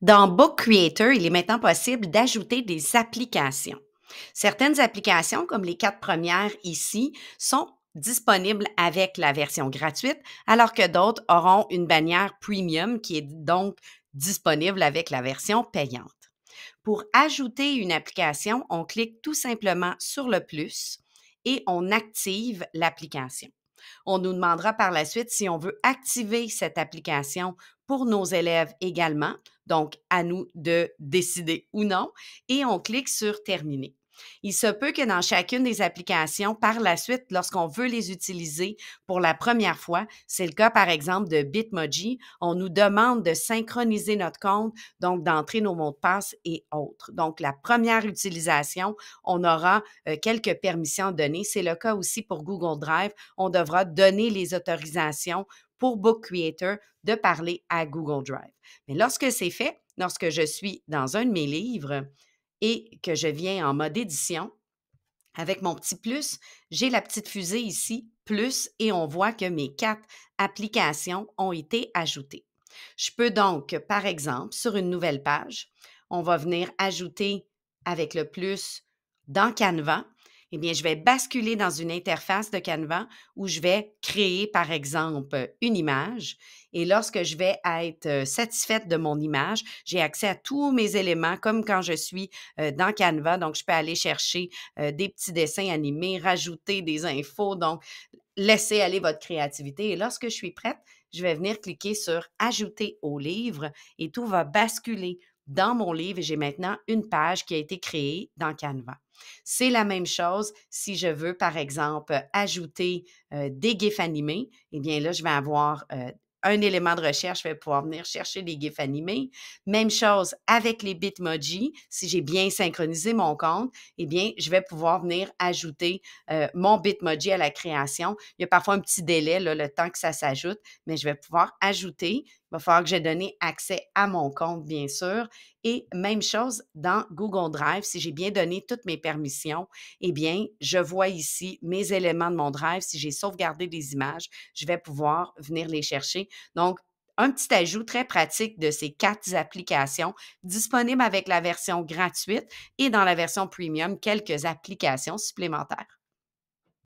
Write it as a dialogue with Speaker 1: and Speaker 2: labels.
Speaker 1: Dans Book Creator, il est maintenant possible d'ajouter des applications. Certaines applications, comme les 4 premières ici, sont disponibles avec la version gratuite, alors que d'autres auront une bannière premium qui est donc disponible avec la version payante. Pour ajouter une application, on clique tout simplement sur le plus et on active l'application. On nous demandera par la suite si on veut activer cette application pour nos élèves également, donc à nous de décider ou non, et on clique sur Terminer. Il se peut que dans chacune des applications, par la suite, lorsqu'on veut les utiliser pour la première fois, c'est le cas par exemple de Bitmoji, on nous demande de synchroniser notre compte, donc d'entrer nos mots de passe et autres. Donc, la première utilisation, on aura quelques permissions données. C'est le cas aussi pour Google Drive. On devra donner les autorisations pour Book Creator de parler à Google Drive. Mais lorsque c'est fait, lorsque je suis dans un de mes livres et que je viens en mode édition, avec mon petit plus, j'ai la petite fusée ici, plus, et on voit que mes 4 applications ont été ajoutées. Je peux donc, par exemple, sur une nouvelle page, on va venir ajouter avec le plus dans Canva. Eh bien, je vais basculer dans une interface de Canva où je vais créer, par exemple, une image. Et lorsque je vais être satisfaite de mon image, j'ai accès à tous mes éléments comme quand je suis dans Canva. Donc, je peux aller chercher des petits dessins animés, rajouter des infos. Donc, laissez aller votre créativité. Et lorsque je suis prête, je vais venir cliquer sur Ajouter au livre et tout va basculer dans mon livre et j'ai maintenant une page qui a été créée dans Canva. C'est la même chose si je veux, par exemple, ajouter des GIFs animés. Eh bien là, je vais avoir un élément de recherche, je vais pouvoir venir chercher les GIFs animés. Même chose avec les Bitmoji. Si j'ai bien synchronisé mon compte, eh bien, je vais pouvoir venir ajouter mon Bitmoji à la création. Il y a parfois un petit délai, là, le temps que ça s'ajoute, mais je vais pouvoir ajouter. Il va falloir que j'ai donné accès à mon compte, bien sûr. Et même chose dans Google Drive, si j'ai bien donné toutes mes permissions, eh bien, je vois ici mes éléments de mon Drive. Si j'ai sauvegardé des images, je vais pouvoir venir les chercher. Donc, un petit ajout très pratique de ces 4 applications disponibles avec la version gratuite et dans la version premium, quelques applications supplémentaires.